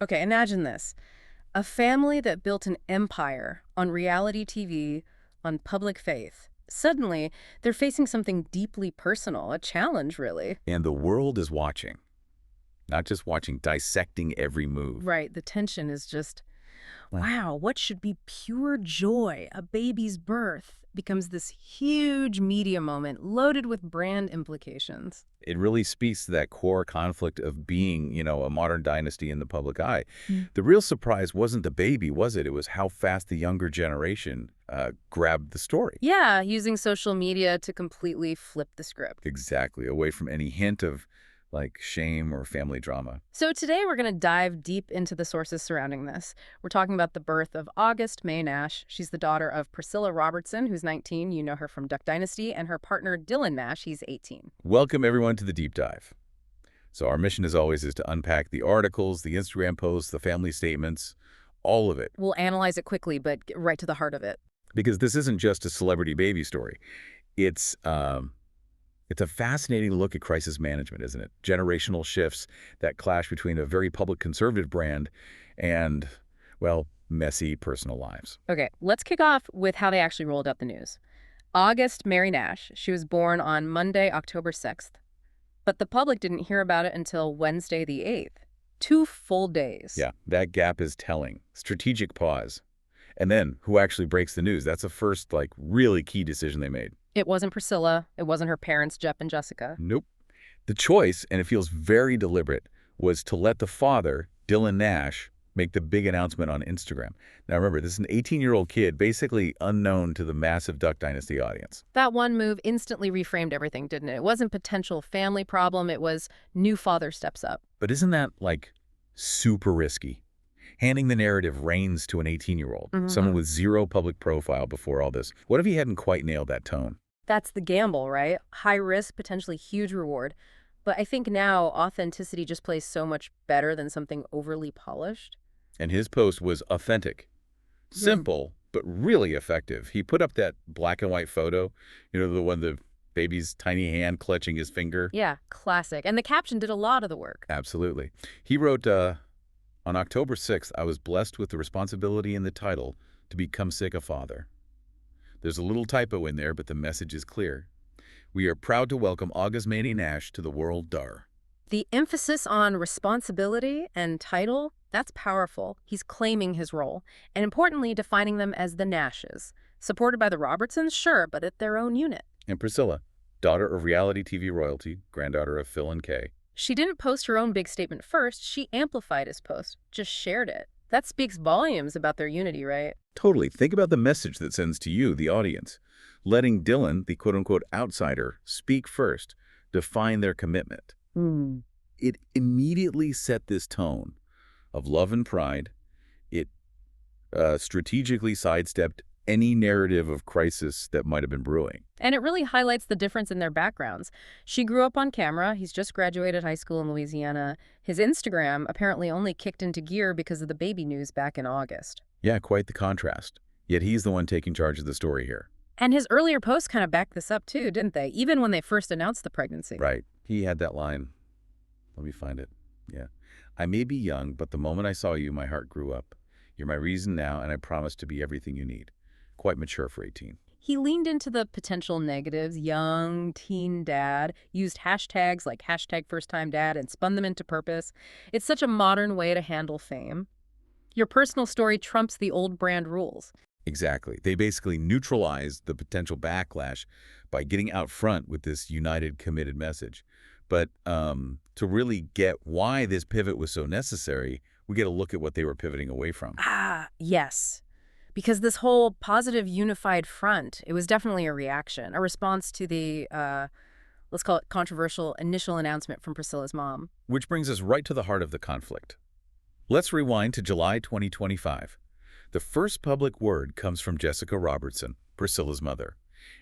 Okay, imagine this. A family that built an empire on reality TV, on public faith. Suddenly, they're facing something deeply personal, a challenge, really. And the world is watching. Not just watching, dissecting every move. Right, the tension is just, Well, wow, what should be pure joy, a baby's birth, becomes this huge media moment loaded with brand implications. it really speaks to that core conflict of being, a modern dynasty in the public eye. The real surprise wasn't the baby, was it? It was how fast the younger generation grabbed the story. Yeah, using social media to completely flip the script. Exactly, away from any hint of, shame or family drama. So today we're going to dive deep into the sources surrounding this. We're talking about the birth of August May Nash. She's the daughter of Priscilla Robertson, who's 19. You know her from Duck Dynasty, and her partner Dillon Nash. He's 18. Welcome, everyone, to the Deep Dive. So our mission, as always, is to unpack the articles, the Instagram posts, the family statements, all of it. We'll analyze it quickly, but get right to the heart of it. Because this isn't just a celebrity baby story. It's a fascinating look at crisis management, isn't it? Generational shifts that clash between a very public conservative brand and, well, messy personal lives. Okay, let's kick off with how they actually rolled out the news. August Mary Nash. She was born on Monday, October 6th. But the public didn't hear about it until Wednesday the 8th. 2 full days. Yeah, that gap is telling. Strategic pause. And then, who actually breaks the news? That's the first, really key decision they made. It wasn't Priscilla. It wasn't her parents, Jeff and Jessica. Nope. The choice, and it feels very deliberate, was to let the father, Dillon Nash, make the big announcement on Instagram. Now remember, this is an 18-year-old kid, basically unknown to the massive Duck Dynasty audience. That one move instantly reframed everything, didn't it? It wasn't potential family problem. It was new father steps up. But isn't that, super risky? Handing the narrative reins to an 18-year-old, someone with zero public profile before all this. What if he hadn't quite nailed that tone? That's the gamble, right? High risk, potentially huge reward. But I think now authenticity just plays so much better than something overly polished. And his post was authentic. Simple, but really effective. He put up that black and white photo, the one the baby's tiny hand clutching his finger. Yeah, classic. And the caption did a lot of the work. Absolutely. He wrote, on October 6th, I was blessed with the responsibility in the title to become sick a father. There's a little typo in there, but the message is clear. We are proud to welcome August May Nash to the world Dar. The emphasis on responsibility and title, that's powerful. He's claiming his role, and importantly, defining them as the Nashes. Supported by the Robertsons, sure, but at their own unit. And Priscilla, daughter of reality TV royalty, granddaughter of Phil and Kay. She didn't post her own big statement first. She amplified his post, just shared it. That speaks volumes about their unity, right? Totally. Think about the message that sends to you, the audience. Letting Dillon, the quote-unquote outsider, speak first, define their commitment. It immediately set this tone of love and pride. It strategically sidestepped any narrative of crisis that might have been brewing. And it really highlights the difference in their backgrounds. She grew up on camera. He's just graduated high school in Louisiana. His Instagram apparently only kicked into gear because of the baby news back in August. Yeah, quite the contrast. Yet he's the one taking charge of the story here. And his earlier posts kind of backed this up too, didn't they? Even when they first announced the pregnancy. Right. He had that line. Let me find it. Yeah. I may be young, but the moment I saw you, my heart grew up. You're my reason now, and I promise to be everything you need. Quite mature for 18. He leaned into the potential negatives, young, teen dad, used hashtags like hashtag first time dad and spun them into purpose. It's such a modern way to handle fame. Your personal story trumps the old brand rules. Exactly. They basically neutralized the potential backlash by getting out front with this united, committed message. But to really get why this pivot was so necessary, we get a look at what they were pivoting away from. Ah, yes. Because this whole positive unified front, it was definitely a reaction, a response to the, let's call it controversial initial announcement from Priscilla's mom. Which brings us right to the heart of the conflict. Let's rewind to July 2025. The first public word comes from Jessica Robertson, Priscilla's mother.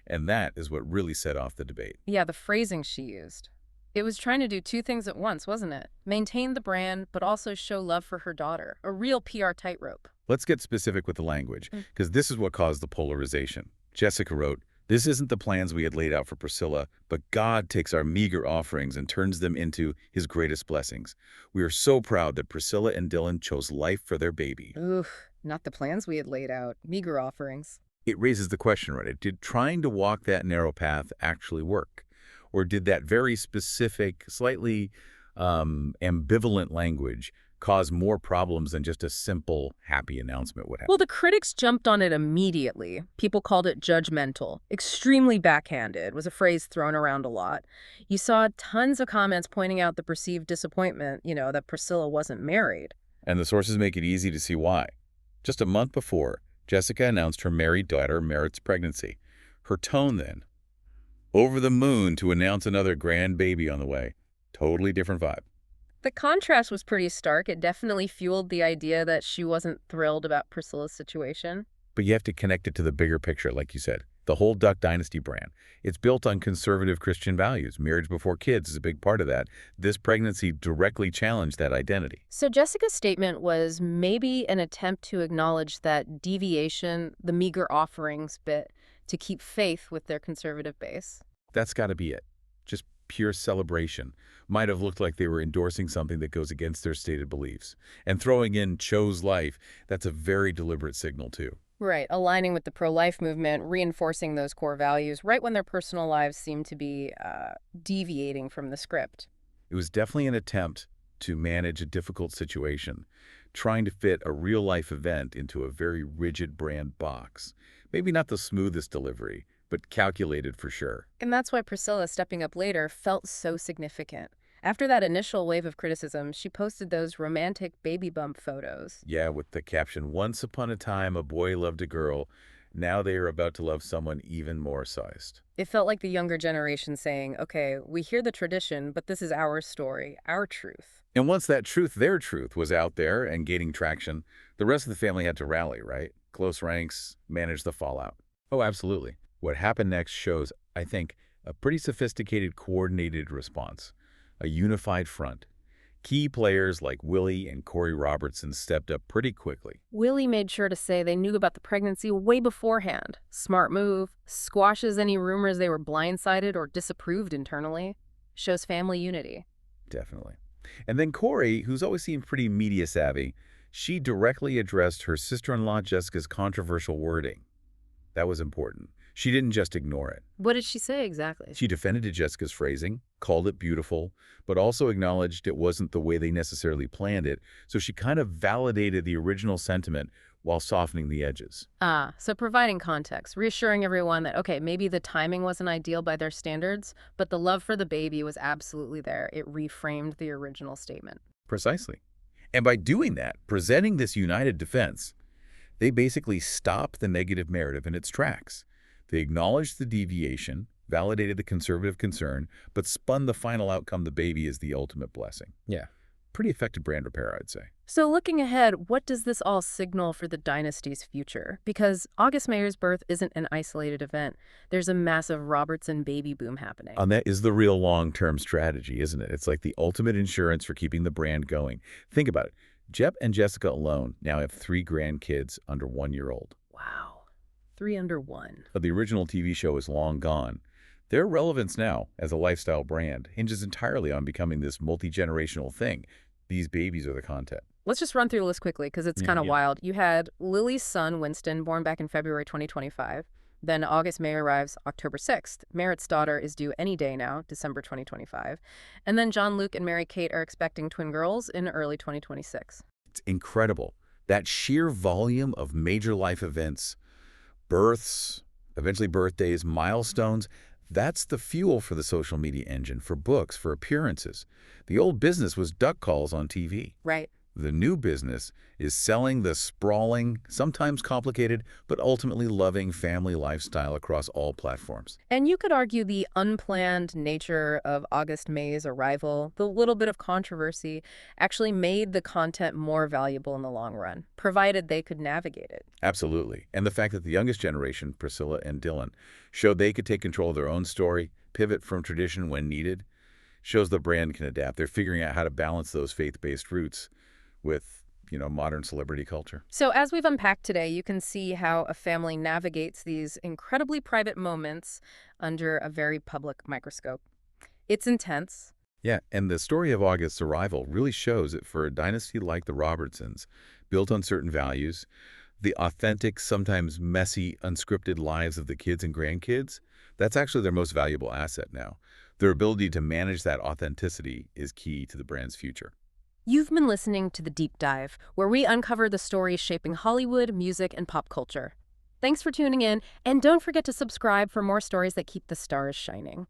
And that is what really set off the debate. Yeah, the phrasing she used. It was trying to do two things at once, wasn't it? Maintain the brand, but also show love for her daughter. A real PR tightrope. Let's get specific with the language, because this is what caused the polarization. Jessica wrote, This isn't the plans we had laid out for Priscilla, but God takes our meager offerings and turns them into his greatest blessings. We are so proud that Priscilla and Dillon chose life for their baby. Oof, not the plans we had laid out. Meager offerings. It raises the question, right? Did trying to walk that narrow path actually work? Or did that very specific, slightly ambivalent language cause more problems than just a simple, happy announcement would have? Well, the critics jumped on it immediately. People called it judgmental. Extremely backhanded was a phrase thrown around a lot. You saw tons of comments pointing out the perceived disappointment, that Priscilla wasn't married. And the sources make it easy to see why. Just a month before, Jessica announced her married daughter Merritt's pregnancy. Her tone then, over the moon to announce another grand baby on the way. Totally different vibe. The contrast was pretty stark. It definitely fueled the idea that she wasn't thrilled about Priscilla's situation. But you have to connect it to the bigger picture, like you said. The whole Duck Dynasty brand. It's built on conservative Christian values. Marriage before kids is a big part of that. This pregnancy directly challenged that identity. So Jessica's statement was maybe an attempt to acknowledge that deviation, the meager offerings bit, to keep faith with their conservative base. That's got to be it. Just pure celebration. Might have looked like they were endorsing something that goes against their stated beliefs. And throwing in chose life, that's a very deliberate signal too. Right, aligning with the pro-life movement, reinforcing those core values right when their personal lives seem to be deviating from the script. It was definitely an attempt to manage a difficult situation, trying to fit a real-life event into a very rigid brand box. Maybe not the smoothest delivery, but calculated for sure. And that's why Priscilla, stepping up later, felt so significant. After that initial wave of criticism, she posted those romantic baby bump photos. Yeah, with the caption, "Once upon a time, a boy loved a girl. Now they are about to love someone even more sized." It felt like the younger generation saying, okay, we hear the tradition, but this is our story, our truth. And once that truth, their truth, was out there and gaining traction, the rest of the family had to rally, right? Close ranks, manage the fallout. Oh, absolutely. What happened next shows, I think, a pretty sophisticated, coordinated response. A unified front. Key players like Willie and Corey Robertson stepped up pretty quickly. Willie made sure to say they knew about the pregnancy way beforehand. Smart move. Squashes any rumors they were blindsided or disapproved internally. Shows family unity. Definitely. And then Corey, who's always seemed pretty media savvy, she directly addressed her sister-in-law Jessica's controversial wording. That was important. She didn't just ignore it. What did she say exactly? She defended Jessica's phrasing, called it beautiful, but also acknowledged it wasn't the way they necessarily planned it, so she kind of validated the original sentiment while softening the edges. So providing context, reassuring everyone that, okay, maybe the timing wasn't ideal by their standards, but the love for the baby was absolutely there. It reframed the original statement. Precisely. And by doing that, presenting this united defense, they basically stopped the negative narrative in its tracks. They acknowledged the deviation, validated the conservative concern, but spun the final outcome, the baby, as the ultimate blessing. Yeah, pretty effective brand repair, I'd say. So looking ahead, what does this all signal for the Dynasty's future? Because August Mayer's birth isn't an isolated event. There's a massive Robertson baby boom happening. And that is the real long-term strategy, isn't it? It's like the ultimate insurance for keeping the brand going. Think about it. Jep and Jessica alone now have 3 grandkids under 1-year-old. Wow. 3 under 1. But the original TV show is long gone. Their relevance now, as a lifestyle brand, hinges entirely on becoming this multi-generational thing. These babies are the content. Let's just run through the list quickly, because it's kind of wild. You had Lily's son, Winston, born back in February 2025. Then August Mayer arrives October 6th. Merritt's daughter is due any day now, December 2025. And then John Luke and Mary Kate are expecting twin girls in early 2026. It's incredible. That sheer volume of major life events, births, eventually birthdays, milestones, that's the fuel for the social media engine, for books, for appearances. The old business was duck calls on TV. Right. The new business is selling the sprawling, sometimes complicated, but ultimately loving family lifestyle across all platforms. And you could argue the unplanned nature of August May's arrival, the little bit of controversy, actually made the content more valuable in the long run, provided they could navigate it. Absolutely. And the fact that the youngest generation, Priscilla and Dillon, showed they could take control of their own story, pivot from tradition when needed, shows the brand can adapt. They're figuring out how to balance those faith-based roots with, modern celebrity culture. So as we've unpacked today, you can see how a family navigates these incredibly private moments under a very public microscope. It's intense. Yeah, and the story of August's arrival really shows that for a dynasty like the Robertsons, built on certain values, the authentic, sometimes messy, unscripted lives of the kids and grandkids, that's actually their most valuable asset now. Their ability to manage that authenticity is key to the brand's future. You've been listening to The Deep Dive, where we uncover the stories shaping Hollywood, music, and pop culture. Thanks for tuning in, and don't forget to subscribe for more stories that keep the stars shining.